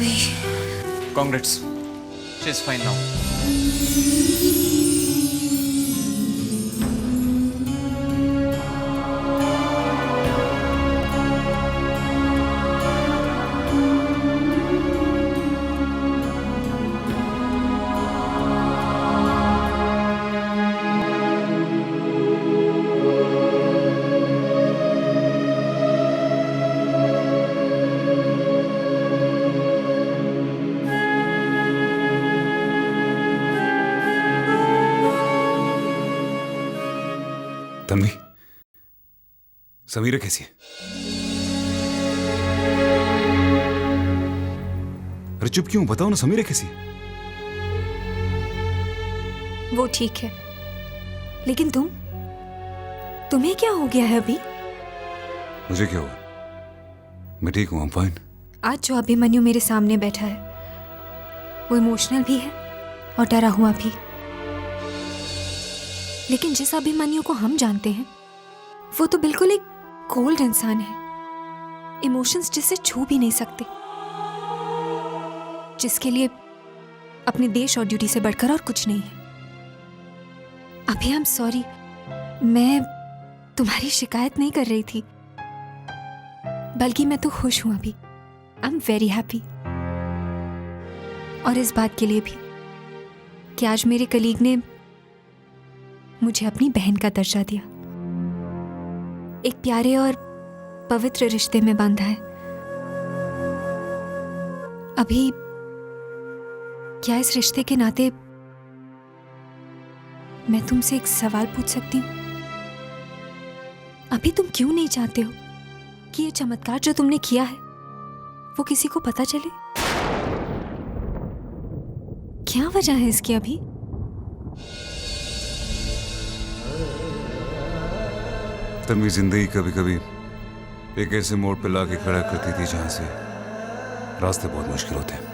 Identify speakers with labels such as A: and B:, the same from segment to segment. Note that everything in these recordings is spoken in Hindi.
A: अभी
B: Congrats. She's fine now.
C: Tanvi, Samira कैसी है? अरे चुप क्यों? बताओ ना, समीरा कैसी है?
A: वो ठीक है, लेकिन तुम्हें क्या हो गया है अभी?
C: मुझे क्या हुआ? मैं ठीक हूँ, I'm fine.
A: आज जो अभिमन्यु मेरे सामने बैठा है वो इमोशनल भी है और डरा हुआ भी, लेकिन जिस अभिमन्यु को हम जानते हैं वो तो बिल्कुल एक कोल्ड इंसान है, इमोशंस जिसे छू भी नहीं सकते, जिसके लिए अपने देश और ड्यूटी से बढ़कर और कुछ नहीं है। अभी आई एम सॉरी, मैं तुम्हारी शिकायत नहीं कर रही थी, बल्कि मैं तो खुश हूं अभी। आई एम वेरी हैप्पी, और इस बात के लिए भी कि आज मेरे कलीग ने मुझे अपनी बहन का दर्जा दिया, एक प्यारे और पवित्र रिश्ते में बांधा है। अभी क्या इस रिश्ते के नाते मैं तुमसे एक सवाल पूछ सकती हूँ? अभी तुम क्यों नहीं चाहते हो कि ये चमत्कार जो तुमने किया है वो किसी को पता चले? क्या वजह है इसकी अभी?
C: तन्वी, जिंदगी कभी कभी एक ऐसे मोड़ पे लाके खड़ा करती थी जहां से रास्ते बहुत मुश्किल होते हैं,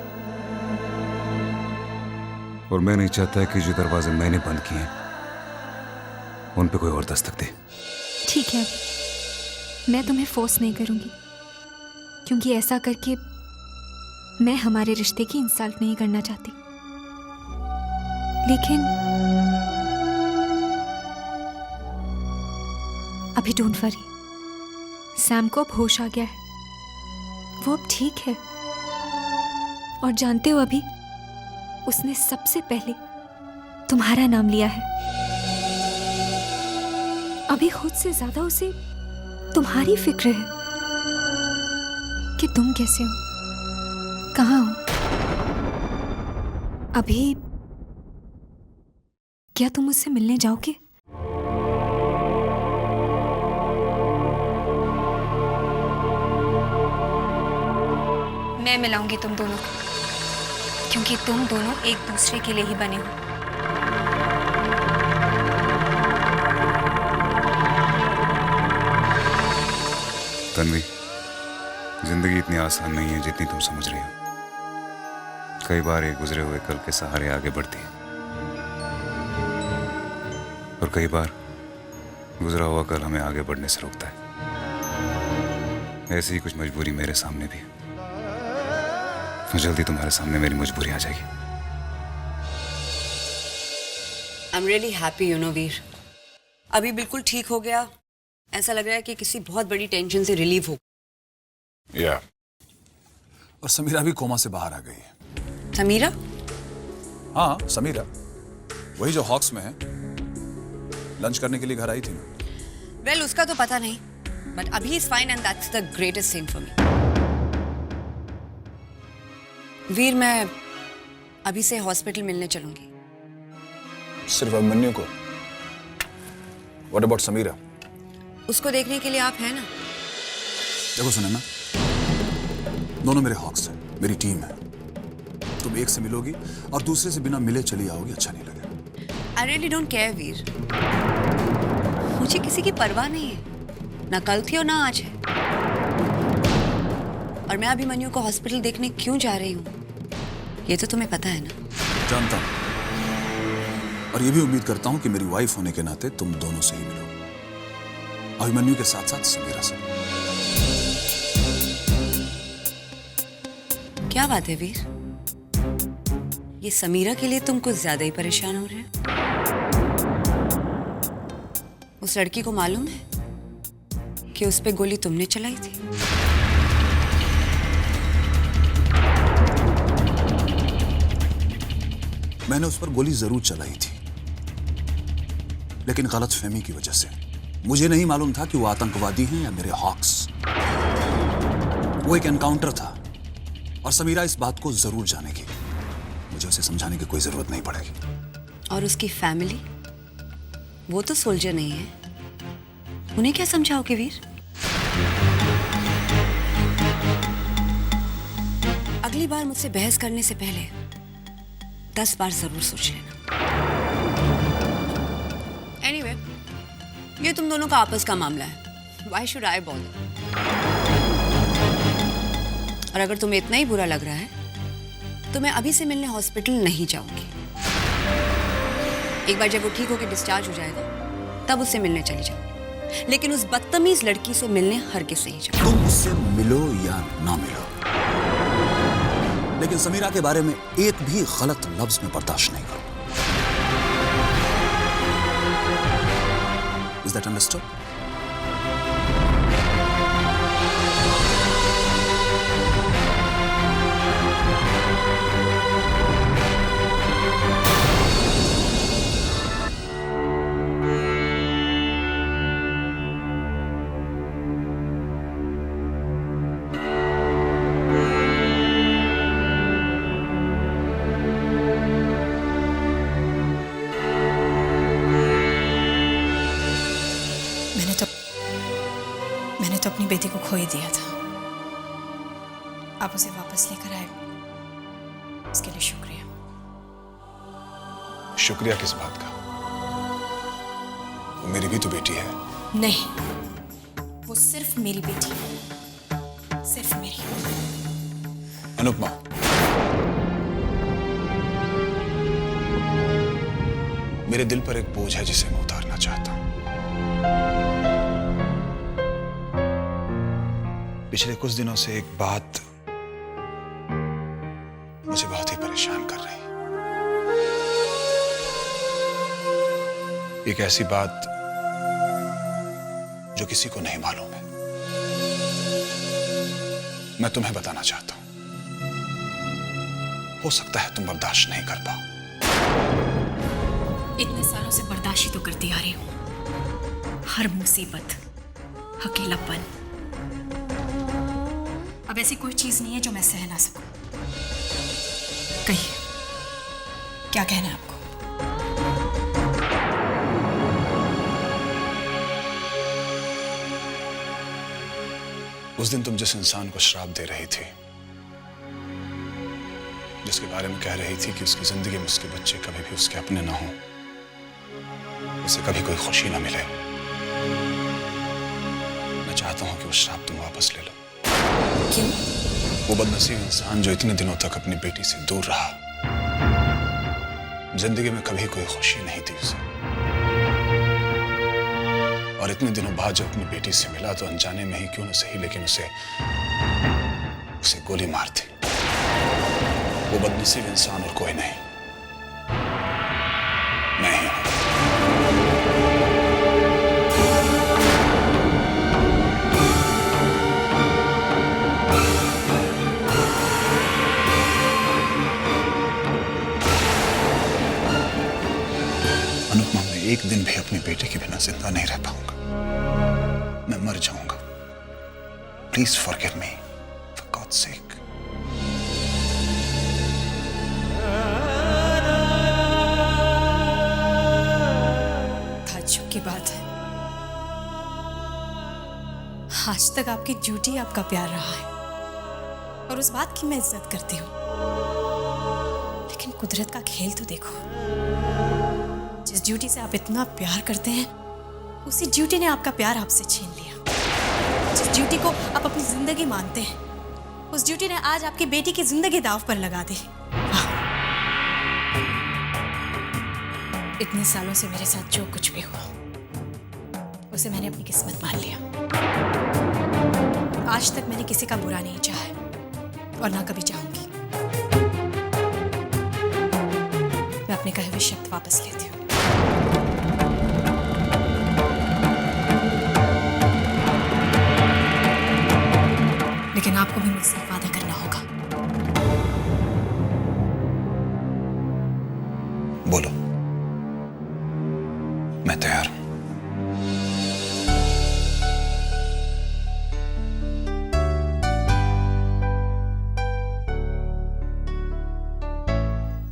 C: और मैं नहीं चाहता कि जो दरवाजे मैंने बंद किए हैं उन पे कोई और दस्तक दे।
A: ठीक है, मैं तुम्हें फोर्स नहीं करूंगी, क्योंकि ऐसा करके मैं हमारे रिश्ते की इंसल्ट नहीं करना चाहती। लेकिन अभी डोंट वरी, सैम को अब होश आ गया है, वो अब ठीक है, और जानते हो अभी उसने सबसे पहले तुम्हारा नाम लिया है। अभी खुद से ज्यादा उसे तुम्हारी फिक्र है कि तुम कैसे हो, कहाँ हो। अभी क्या तुम उससे मिलने जाओगे? मैं मिलाऊंगी तुम दोनों को, क्योंकि तुम दोनों एक दूसरे के लिए ही बने हो।
C: तन्वी, जिंदगी इतनी आसान नहीं है जितनी तुम समझ रही हो। कई बार ये गुजरे हुए कल के सहारे आगे बढ़ती है, और कई बार गुजरा हुआ कल हमें आगे बढ़ने से रोकता है। ऐसी ही कुछ मजबूरी मेरे सामने भी है, और जल्दी तुम्हारे सामने मेरी मजबूरी आ जाएगी।
D: I am really happy, you know Veer, अभी बिल्कुल ठीक हो गया। ऐसा लग रहा है कि किसी बहुत बड़ी टेंशन से रिलीव हो।
E: या और समीरा भी कोमा से बाहर आ गई है।
D: समीरा?
E: हाँ, समीरा, वही जो हॉक्स में है, लंच करने के लिए घर आई थी ना।
D: वेल, उसका तो पता नहीं, बट अभी is fine and that's the greatest thing for me. Veer, मैं अभी से हॉस्पिटल मिलने चलूंगी।
E: सिर्फ अभिमन्यु को? What about Samira?
D: उसको देखने के लिए आप हैं ना।
E: देखो सुनैना, दोनों मेरे हॉक्स हैं, मेरी टीम है। तुम एक से मिलोगी और दूसरे से बिना मिले चली आओगी, अच्छा नहीं लगेगा।
D: आई रियली डोंट केयर वीर, मुझे किसी की परवाह नहीं है, ना कल थी और ना आज है। और मैं अभिमन्यु को हॉस्पिटल देखने क्यों जा रही हूँ ये तो तुम्हें पता है ना।
E: जानता हूँ, और ये भी उम्मीद करता हूँ कि मेरी वाइफ होने के नाते तुम दोनों से ही मिलो, अभिमन्यु के साथ साथ समीरा से।
D: क्या बात है वीर? ये समीरा के लिए तुम कुछ ज्यादा ही परेशान हो रहे हो। उस लड़की को मालूम है कि उस पे गोली तुमने चलाई थी?
E: मैंने उस पर गोली जरूर चलाई थी, लेकिन गलतफहमी की वजह से। मुझे नहीं मालूम था कि वो आतंकवादी हैं या मेरे हॉक्स। वो एक एनकाउंटर था और समीरा इस बात को जरूर जानेगी। मुझे उसे समझाने की कोई जरूरत नहीं पड़ेगी।
D: और उसकी फैमिली, वो तो सोल्जर नहीं है, उन्हें क्या समझाओगे वीर? अगली बार मुझसे बहस करने से पहले 10 बार जरूर सोच लेना। एनीवे, ये तुम दोनों का आपस का मामला है। Why should I bother? और अगर तुम्हें इतना ही बुरा लग रहा है तो मैं अभी से मिलने हॉस्पिटल नहीं जाऊंगी। एक बार जब वो ठीक होकर डिस्चार्ज हो जाएगा तब उससे मिलने चली जाऊंगी, लेकिन उस बदतमीज लड़की से मिलने हरगिज़ से ही जाऊंगी।
E: तुम उससे मिलो या ना मिलो, लेकिन समीरा के बारे में एक भी गलत लफ्ज में बर्दाश्त नहीं करो। Is that understood?
F: मैंने तो अपनी बेटी को खो ही दिया था। आप उसे वापस लेकर आए, उसके लिए शुक्रिया।
E: शुक्रिया किस बात का? वो मेरी भी तो बेटी है।
F: नहीं, वो सिर्फ मेरी बेटी है, सिर्फ मेरी।
E: अनुपमा, मेरे दिल पर एक बोझ है जिसे मैं उतारना चाहता हूं। पिछले कुछ दिनों से एक बात मुझे बहुत ही परेशान कर रही है। एक ऐसी बात जो किसी को नहीं मालूम है। मैं तुम्हें बताना चाहता हूं। हो सकता है तुम बर्दाश्त नहीं कर पाओ।
F: इतने सालों से बर्दाश्त ही तो करती आ रही हूं। हर मुसीबत, अकेलापन। अब ऐसी कोई चीज नहीं है जो मैं सह ना सकूं। कहिए, क्या कहना है आपको?
E: उस दिन तुम जिस इंसान को श्राप दे रही थी, जिसके बारे में कह रही थी कि उसकी जिंदगी में उसके बच्चे कभी भी उसके अपने ना हों, उसे कभी कोई खुशी ना मिले, मैं चाहता हूं कि वो श्राप तुम वापस ले लो।
F: क्यों?
E: वो बदनसीब इंसान जो इतने दिनों तक अपनी बेटी से दूर रहा, जिंदगी में कभी कोई खुशी नहीं थी उसे, और इतने दिनों बाद जब अपनी बेटी से मिला तो अनजाने में ही क्यों न सही, लेकिन उसे गोली मार दी। वो बदनसीब इंसान और कोई नहीं, मैं ही हूं। अनुपमा, मैं एक दिन भी अपनी बेटे के बिना जिंदा नहीं रह पाऊंगा। मैं मर जाऊंगा। Please forgive me, for God's sake.
F: ताज्जुब की बात है, आज तक आपकी ड्यूटी आपका प्यार रहा है और उस बात की मैं इज्जत करती हूँ, लेकिन कुदरत का खेल तो देखो। जिस ड्यूटी से आप इतना प्यार करते हैं, उसी ड्यूटी ने आपका प्यार आपसे छीन लिया। जिस ड्यूटी को आप अपनी जिंदगी मानते हैं, उस ड्यूटी ने आज आपकी बेटी की जिंदगी दांव पर लगा दी। इतने सालों से मेरे साथ जो कुछ भी हुआ, उसे मैंने अपनी किस्मत मान लिया। आज तक मैंने किसी का बुरा नहीं चाहा और ना कभी चाहूंगी। मैं अपने कहे हुए शब्द वापस लेती हूँ। लेकिन आपको भी मुझसे एक वादा करना होगा।
E: बोलो, मैं तैयार हूं।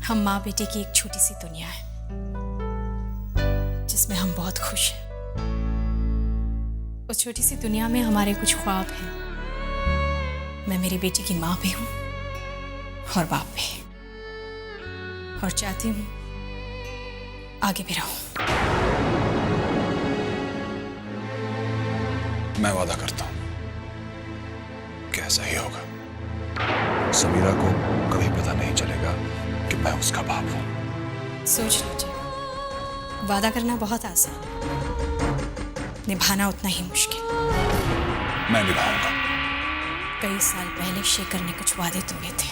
F: हम माँ बेटे की एक छोटी सी दुनिया है जिसमें हम बहुत खुश हैं। उस छोटी सी दुनिया में हमारे कुछ ख्वाब हैं। मैं मेरी बेटी की माँ भी हूँ और बाप भी, और चाहती हूँ आगे भी रहूं।
E: मैं वादा करता हूं कि ऐसा ही होगा। समीरा को कभी पता नहीं चलेगा कि मैं उसका बाप हूं।
F: सोच लीजिए, वादा करना बहुत आसान, निभाना उतना ही मुश्किल।
E: मैं निभाऊंगा।
F: कई साल पहले शेखर ने कुछ वादे तोड़े थे।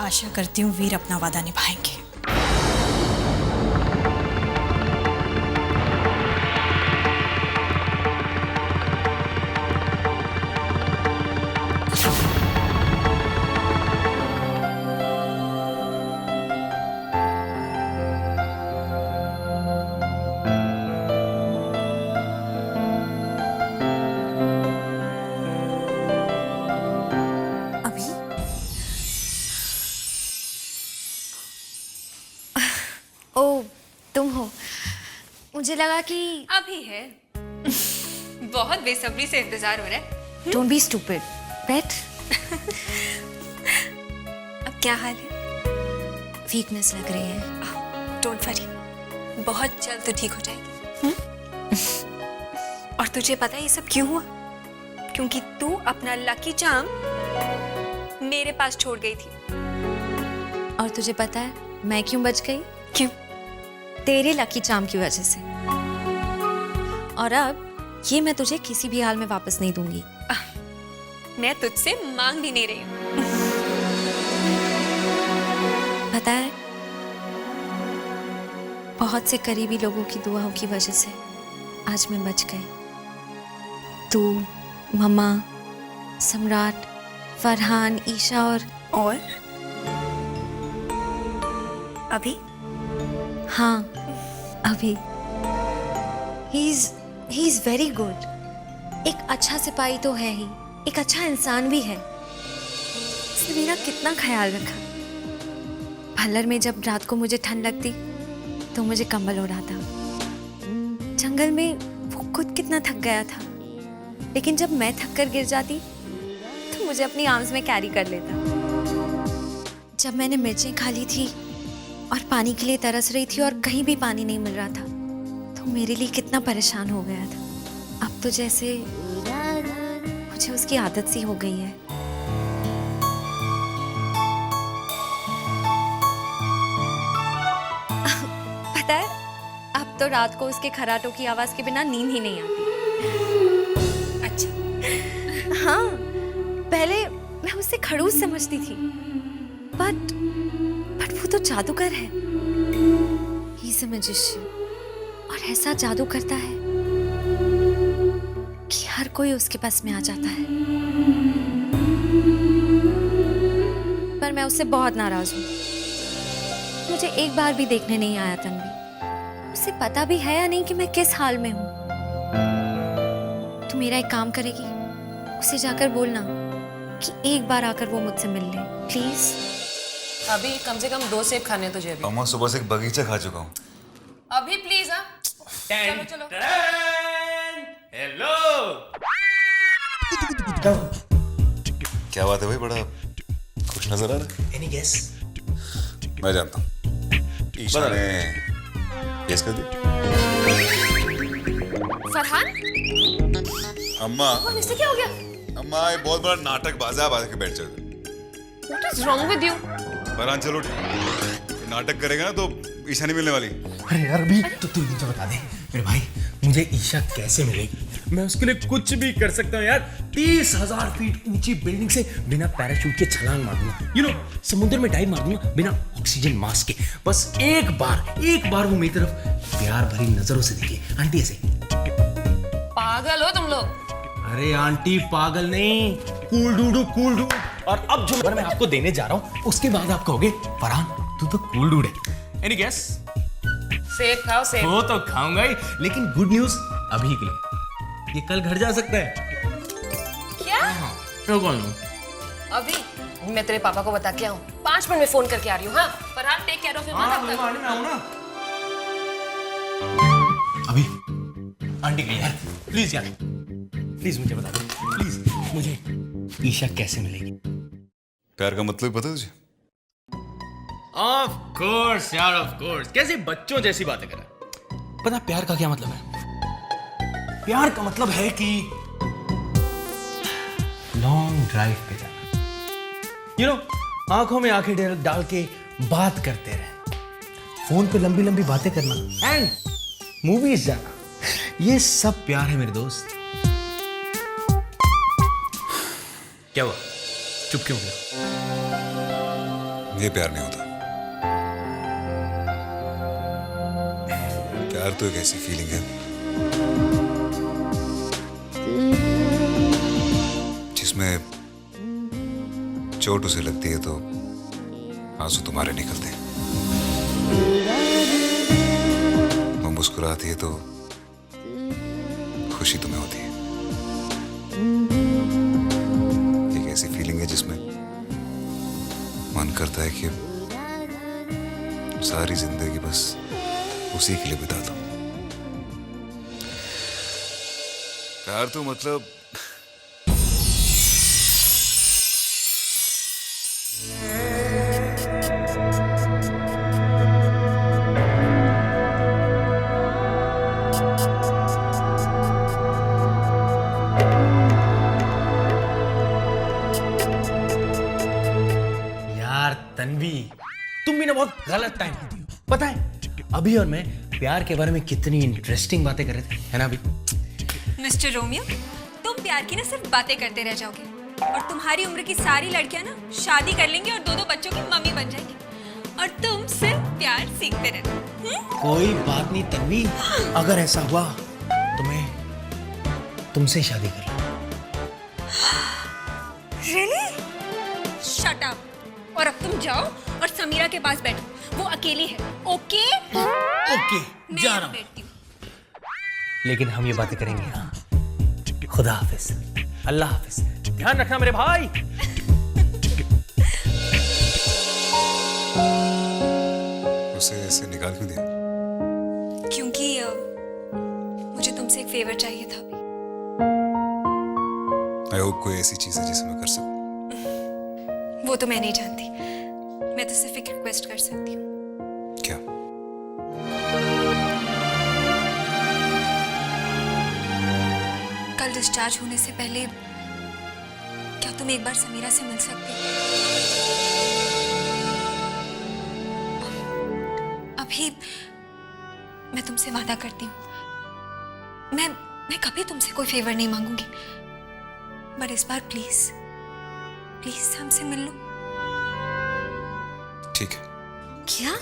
F: आशा करती हूँ वीर अपना वादा निभाएंगे।
A: अभी ओ, तुम हो। मुझे लगा कि
G: अभी है। बहुत बेसब्री से इंतजार हो रहा है।
A: डोंट बी स्टूपिड, बैठ।
G: अब क्या हाल है?
A: वीकनेस लग रही है।
G: डोंट वरी, बहुत जल्द तो ठीक हो जाएगी। और तुझे पता है ये सब क्यों हुआ? क्योंकि तू अपना लकी चार्म मेरे पास छोड़ गई थी।
A: और तुझे पता है मैं क्यों बच गई?
G: क्यों?
A: तेरे लकी चार्म की वजह से। और अब ये मैं तुझे किसी भी हाल में वापस नहीं दूंगी।
G: मैं तुझसे मांग भी नहीं रही हूँ।
A: पता है, बहुत से करीबी लोगों की दुआओं की वजह से आज मैं बच गई। तू, मम्मा, सम्राट, फरहान, ईशा और
G: अभी
A: हाँ, अभी। He is very good. एक अच्छा सिपाही तो है ही, एक अच्छा इंसान भी है। उसने मेरा कितना ख्याल रखा। भल्लर में जब रात को मुझे ठंड लगती तो मुझे कंबल ओढ़ाता। जंगल में वो खुद कितना थक गया था, लेकिन जब मैं थक कर गिर जाती तो मुझे अपनी आर्म्स में कैरी कर लेता। जब मैंने मिर्चें खा ली थी और पानी के लिए तरस रही थी और कहीं भी पानी नहीं मिल रहा था तो मेरे लिए कितना परेशान हो गया था। अब तो जैसे मुझे उसकी आदत सी हो गई है। पता है, अब तो रात को उसके खराटों की आवाज के बिना नींद ही नहीं आती।
G: अच्छा।
A: हाँ, पहले मैं उसे खड़ूस समझती थी, बट वो तो जादूगर है। ही इज अ मैजिशियन, और ऐसा जादू करता है कि हर कोई उसके पास में आ जाता है। पर मैं उससे बहुत नाराज हूँ। मुझे एक बार भी देखने नहीं आया तन्वी। उसे पता भी है या नहीं कि मैं किस हाल में हूँ। तू मेरा एक काम करेगी? उसे जाकर बोलना कि एक बार आकर वो मुझसे मिल ले, प्लीज।
H: अभी कम से कम 2 सेब खाने तुझे भी।
C: अम्मा, सुबह से एक बगीचा खा चुका हूँ।
H: अभी प्लीज। हाँ चलो चलो।
B: हेलो।
C: क्या बात है भाई, बड़ा खुश नजर आ रहा है।
B: Any guess?
C: मैं जानता हूँ, ईशा ने गेस कर दी।
G: फरहान,
C: अम्मा,
G: इससे क्या हो गया?
C: अम्मा, ये बहुत बड़ा नाटक बाजा बाजा के बैठ जाते।
G: What is wrong with you?
C: Farhan चलो, नाटक करेगा ना तो ईशा नहीं मिलने वाली।
I: अरे यार, अभी तो तू मुझे बता दे मेरे भाई, मुझे ईशा कैसे मिलेगी? मैं उसके लिए कुछ भी कर सकता हूँ यार। 30,000 फीट ऊंची बिल्डिंग से बिना पैराशूट के छलांग मार दूंगा, यू नो, समुद्र में डाइव मार दूंगा बिना ऑक्सीजन मास्क के। बस एक बार वो मेरी तरफ प्यार भरी नजरों से देखिए। आंटी ऐसे।
H: पागल हो तुम लोग।
I: अरे आंटी पागल नहीं, कूल डूडू कूल डूड। और अब जो नंबर मैं आपको देने जा रहा हूँ उसके बाद आप कहोगे फरहान तू तो कूल डूड है। Any guess?
H: सेब खाओ सेब।
I: वो तो खाऊंगा ही, लेकिन गुड न्यूज अभी के लिए, ये कल घर जा सकता है।
H: क्या?
I: तो कौन हूँ?
H: अभी मैं तेरे पापा को बता के आऊँ। 5 मिनट में फोन करके आ रही हूँ। हाँ Farhan take care of your mother.
I: अभी आंटी के लिए यार, प्लीज यार, प्लीज मुझे बता दो, प्लीज मुझे ईशा कैसे मिलेगी?
C: प्यार का मतलब पता है तुझे?
I: ऑफ कोर्स यार, ऑफ कोर्स। कैसे बच्चों जैसी बातें कर रहा है। पता प्यार का क्या मतलब है? प्यार का मतलब है कि लॉन्ग ड्राइव पे जाना, यू नो, आंखों में आंखें डाल के बात करते रहे, फोन पे लंबी लंबी बातें करना एंड मूवीज जाना, ये सब प्यार है मेरे दोस्त। क्या हुआ, चुप क्यों गया?
C: ये प्यार नहीं होता। प्यार तो एक ऐसी फीलिंग है जिसमें चोट उसे लगती है तो आंसू तुम्हारे निकलते हैं, वो मुस्कुराती है तो खुशी तुम्हें होती है। एक ऐसी फीलिंग है जिसमें मन करता है कि सारी जिंदगी बस उसी के लिए बिता दो। प्यार तो मतलब
I: यार तन्वी, तुम भी ना बहुत गलत टाइम पे थी। पता है अभी और मैं प्यार के बारे में कितनी इंटरेस्टिंग बातें कर रहे थे, है ना अभी?
G: मिस्टर रोमियो, तुम प्यार की ना सिर्फ बातें करते रह जाओगे और तुम्हारी उम्र की सारी लड़कियां ना शादी कर लेंगी और 2-2 बच्चों की मम्मी बन जाएंगी और तुम सिर्फ प्यार सीखते रहना।
I: कोई बात नहीं तन्वी, अगर ऐसा हुआ तो मैं तुमसे शादी कर लूंगा।
G: रियली? Shut up. और अब तुम जाओ और समीरा के पास बैठो, वो अकेली है। ओके?
I: ओके, जा रहा हूं।
G: बैठती हूँ।
I: लेकिन हम ये बातें करेंगे हाँ। खुदा हाफिज, अल्लाह हाफिज, ध्यान रखना मेरे भाई।
C: उसे ऐसे निकाल क्यों दिया?
G: क्योंकि मुझे तुमसे एक फेवर चाहिए था अभी।
C: आई होप कोई ऐसी चीज है जिसे मैं कर सकूं।
G: वो तो मैं नहीं जानती, मैं तो सिर्फ एक रिक्वेस्ट कर सकती हूँ।
C: क्या?
G: कल डिस्चार्ज होने से पहले क्या तुम एक बार समीरा से मिल सकते हो? अभी मैं तुमसे वादा करती हूँ, मैं कभी तुमसे कोई फेवर नहीं मांगूंगी, पर इस बार प्लीज प्लीज हमसे मिल लो।
C: ठीक है।
G: क्या?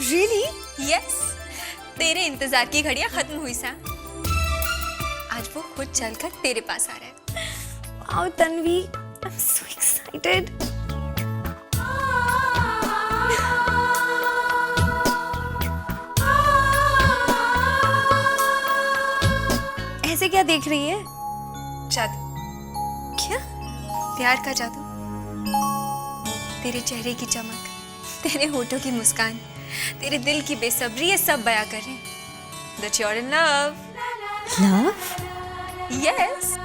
G: रियली? यस। तेरे इंतजार की घड़ियां खत्म हुई सा। आज वो खुद चलकर तेरे पास आ रहा है। Wow Tanvi, I am so excited. ऐसे क्या देख रही है? जादू। क्या? प्यार का जादू। तेरे चेहरे की चमक, तेरे होठों की मुस्कान, तेरे दिल की बेसब्री, ये सब बयां कर रहे हैं that you're in love.
A: Love?
G: Yes.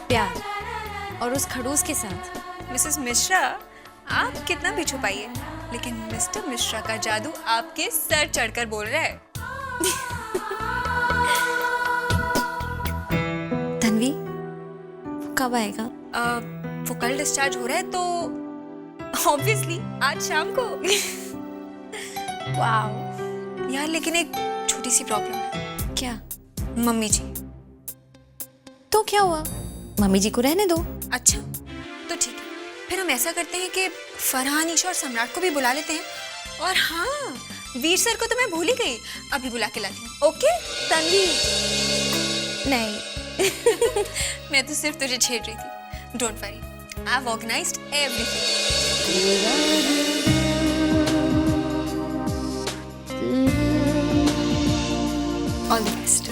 A: प्यार, और उस खड़ूस के साथ।
G: मिसेस मिश्रा, आप कितना भी छुपाइए, लेकिन मिस्टर मिश्रा का जादू आपके सर चढ़कर बोल रहा है।
A: तन्वी, कब आएगा?
G: वो कल डिस्चार्ज हो रहा है तो ऑब्वियसली आज शाम को।
A: वाओ,
G: यार लेकिन एक छोटी सी प्रॉब्लम है।
F: क्या?
G: मम्मी जी।
F: तो क्या हुआ, मम्मी जी को रहने दो।
G: अच्छा तो ठीक है, फिर हम ऐसा करते हैं कि फरहान, ईशा और सम्राट को भी बुला लेते हैं। और हाँ, वीर सर को तो मैं भूल ही गई, अभी बुला के लाती हूँ। ओके
F: तन्वी, नहीं।
G: मैं तो सिर्फ तुझे छेड़ रही थी। Don't worry, I have organised everything. All the best.